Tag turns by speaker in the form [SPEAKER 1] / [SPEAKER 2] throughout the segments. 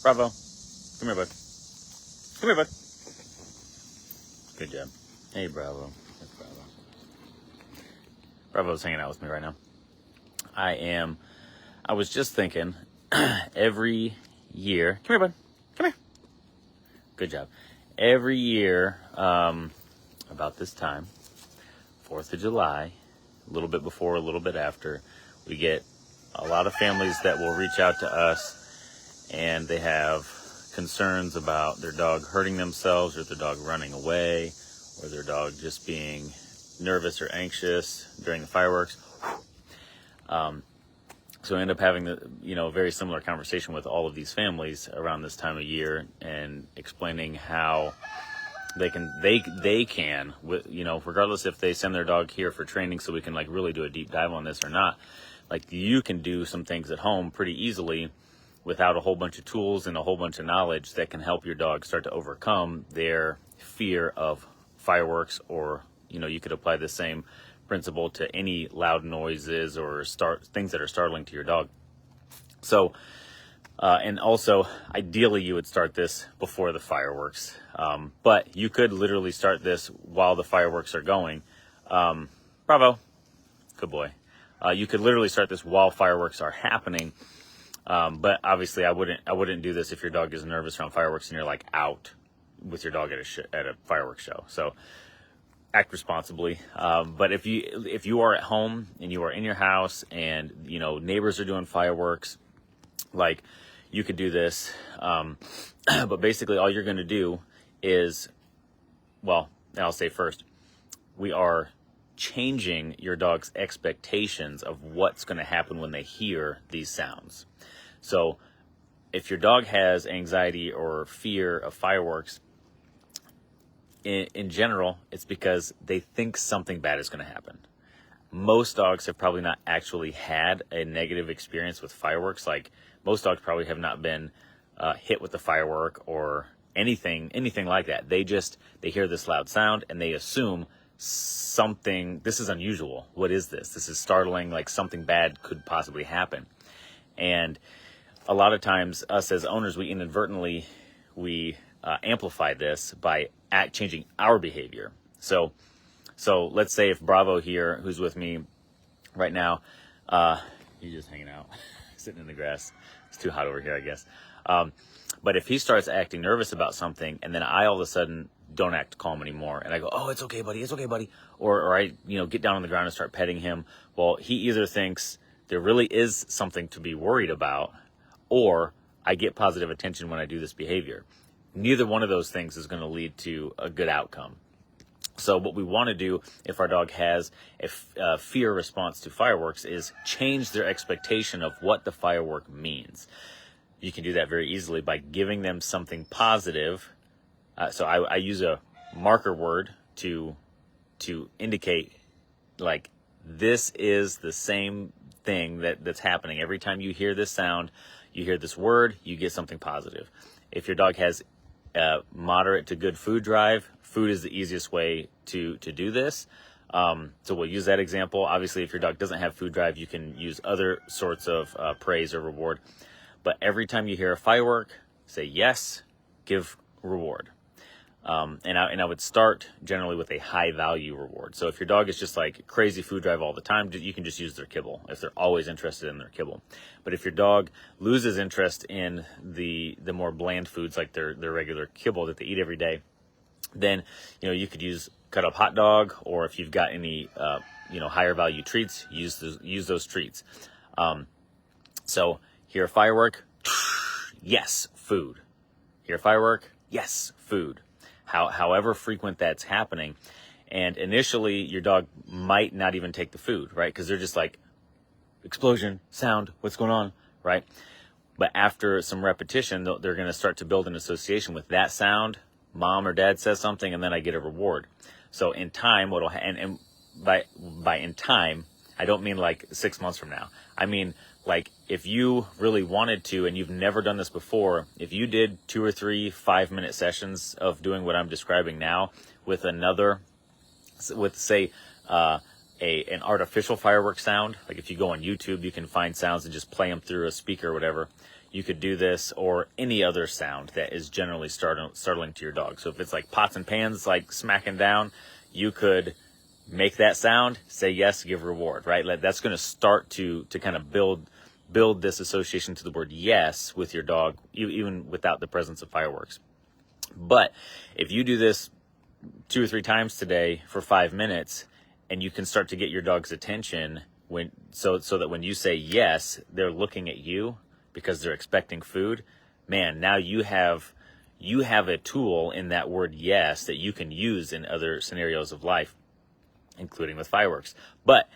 [SPEAKER 1] Bravo. Come here, bud. Come here, bud. Good job. Hey, Bravo. That's Bravo. Bravo's hanging out with me right now. I was just thinking, every year, come here, bud. Come here. Good job. Every year, about this time, 4th of July, a little bit before, a little bit after, we get a lot of families that will reach out to us, and they have concerns about their dog hurting themselves, or their dog running away, or their dog just being nervous or anxious during the fireworks. So I end up having a very similar conversation with all of these families around this time of year, and explaining how they can, regardless if they send their dog here for training, so we can really do a deep dive on this or not. You can do some things at home pretty easily without a whole bunch of tools and a whole bunch of knowledge that can help your dog start to overcome their fear of fireworks. Or, you could apply the same principle to any loud noises or things that are startling to your dog. So, and also, ideally, you would start this before the fireworks. But you could literally start this while the fireworks are going. Bravo. Good boy. You could literally start this while fireworks are happening. But obviously, I wouldn't do this if your dog is nervous around fireworks and you're out with your dog at a fireworks show. So act responsibly. But if you are at home and you are in your house and neighbors are doing fireworks, you could do this. But basically, all you're going to do is, I'll say first, we are changing your dog's expectations of what's going to happen when they hear these sounds. So if your dog has anxiety or fear of fireworks, in general, it's because they think something bad is going to happen. Most dogs have probably not actually had a negative experience with fireworks. Most dogs probably have not been hit with a firework or anything like that. They hear this loud sound and they assume this is unusual. What is this? This is startling, something bad could possibly happen. And a lot of times, us as owners, we inadvertently amplify this by changing our behavior. So let's say if Bravo here, who's with me right now, he's just hanging out, sitting in the grass. It's too hot over here, I guess. But if he starts acting nervous about something, and then I all of a sudden don't act calm anymore, and I go, "Oh, it's okay, buddy. It's okay, buddy," or I get down on the ground and start petting him. Well, he either thinks there really is something to be worried about, or I get positive attention when I do this behavior. Neither one of those things is going to lead to a good outcome. So what we want to do if our dog has a fear response to fireworks is change their expectation of what the firework means. You can do that very easily by giving them something positive. So I use a marker word to indicate this is the same thing that's happening. Every time you hear this sound, you hear this word, you get something positive. If your dog has moderate to good food drive, food is the easiest way to do this. So we'll use that example. Obviously, if your dog doesn't have food drive, you can use other sorts of praise or reward. But every time you hear a firework, say yes, give reward. And I would start generally with a high value reward. So if your dog is just crazy food drive all the time, you can just use their kibble if they're always interested in their kibble. But if your dog loses interest in the more bland foods like their regular kibble that they eat every day, then you could use cut up hot dog, or if you've got any higher value treats, use those treats. So hear a firework, yes, food. Hear a firework, yes, food. However frequent that's happening. And initially, your dog might not even take the food, right? Because they're just explosion, sound, what's going on, right? But after some repetition, they're going to start to build an association with that sound. Mom or dad says something, and then I get a reward. So in time, and by in time, I don't mean 6 months from now. I mean, if you really wanted to, and you've never done this before, if you did 2 or 3 5-minute sessions of doing what I'm describing now with say an artificial fireworks sound, if you go on YouTube, you can find sounds and just play them through a speaker or whatever. you could do this, or any other sound that is generally startling to your dog. So if it's like pots and pans, like smacking down, you could make that sound, say yes, give reward, right? Like that's going to start to kind of build this association to the word yes with your dog, even without the presence of fireworks. But if you do this 2 or 3 times today for 5 minutes, and you can start to get your dog's attention so that when you say yes, they're looking at you because they're expecting food. Man, now you have a tool in that word yes that you can use in other scenarios of life, including with fireworks. But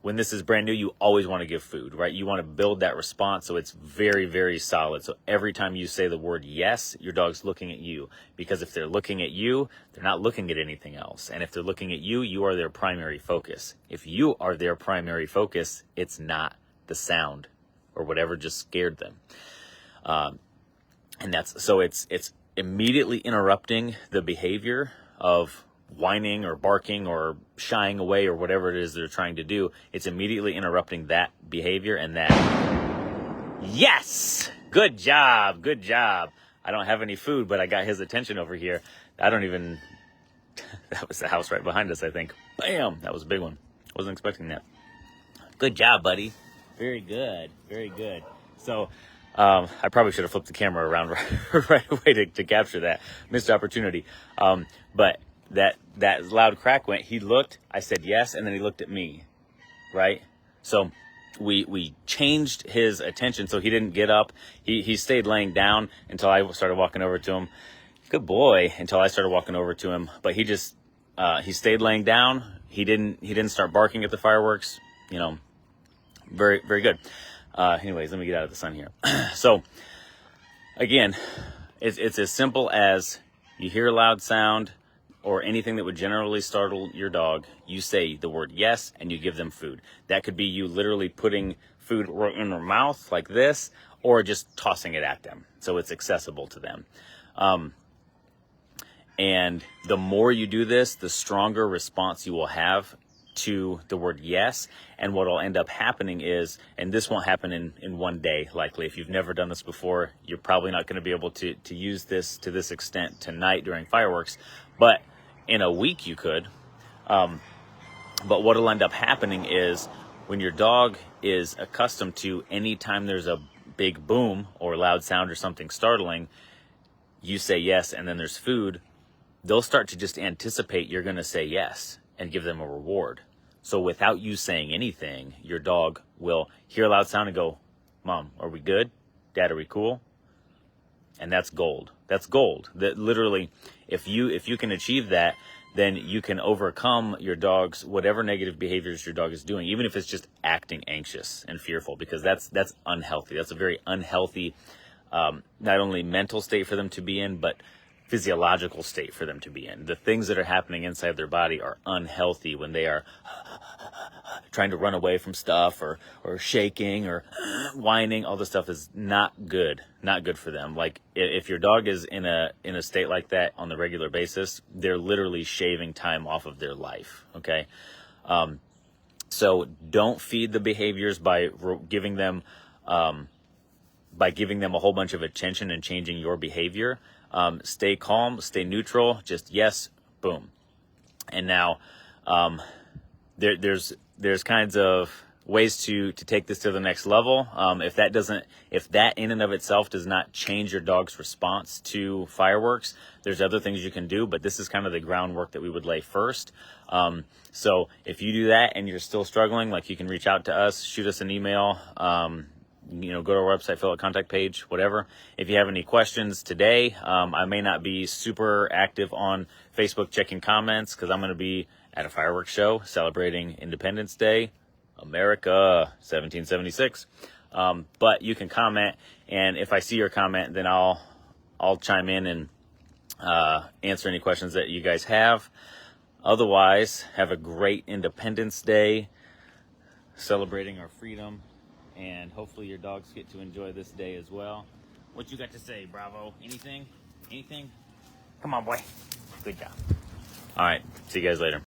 [SPEAKER 1] when this is brand new, you always want to give food, right? You want to build that response so it's very, very solid. So every time you say the word yes, your dog's looking at you, because if they're looking at you, they're not looking at anything else. And if they're looking at you, you are their primary focus. If you are their primary focus, it's not the sound or whatever just scared them. And it's immediately interrupting the behavior of whining or barking or shying away or whatever it is they're trying to do. It's immediately interrupting that behavior and that. Yes! Good job. Good job. I don't have any food, but I got his attention over here. That was the house right behind us, I think. Bam! That was a big one. Wasn't expecting that. Good job, buddy. Very good. Very good. So, I probably should have flipped the camera around right away to capture that missed opportunity. But that loud crack went, he looked, I said yes, and then he looked at me, right? So we changed his attention so he didn't get up. He stayed laying down until I started walking over to him. Good boy, until I started walking over to him. But he stayed laying down. He didn't start barking at the fireworks, very, very good. Anyways, let me get out of the sun here. So again, it's as simple as you hear a loud sound or anything that would generally startle your dog, you say the word yes and you give them food. That could be you literally putting food in their mouth like this, or just tossing it at them so it's accessible to them. And the more you do this, the stronger response you will have to the word yes. And what will end up happening is, and this won't happen in one day, likely. If you've never done this before, you're probably not going to be able to use this to this extent tonight during fireworks. But in a week you could. But what will end up happening is, when your dog is accustomed to any time there's a big boom or loud sound or something startling, you say yes and then there's food, they'll start to just anticipate you're going to say yes and give them a reward. So without you saying anything, your dog will hear a loud sound and go, Mom, are we good? Dad, are we cool? And that's gold. That's gold. That literally, if you can achieve that, then you can overcome your dog's whatever negative behaviors your dog is doing, even if it's just acting anxious and fearful, because that's unhealthy. That's a very unhealthy, not only mental state for them to be in, but physiological state for them to be in. The things that are happening inside their body are unhealthy when they are trying to run away from stuff or shaking or whining. All this stuff is not good for them. Like, if your dog is in a state like that on the regular basis, they're literally shaving time off of their life. Okay. So don't feed the behaviors by giving them a whole bunch of attention and changing your behavior. Stay calm, stay neutral, just yes, boom. And now, there's kinds of ways to take this to the next level. If that in and of itself does not change your dog's response to fireworks, there's other things you can do, but this is kind of the groundwork that we would lay first. So if you do that and you're still struggling, like, you can reach out to us, shoot us an email, go to our website, fill out a contact page, whatever. If you have any questions today, I may not be super active on Facebook checking comments because I'm going to be at a fireworks show celebrating Independence Day, America, 1776. But you can comment, and if I see your comment, then I'll chime in and answer any questions that you guys have. Otherwise, have a great Independence Day, celebrating our freedom. And hopefully your dogs get to enjoy this day as well. What you got to say, Bravo? Anything? Come on, boy. Good job. All right. See you guys later.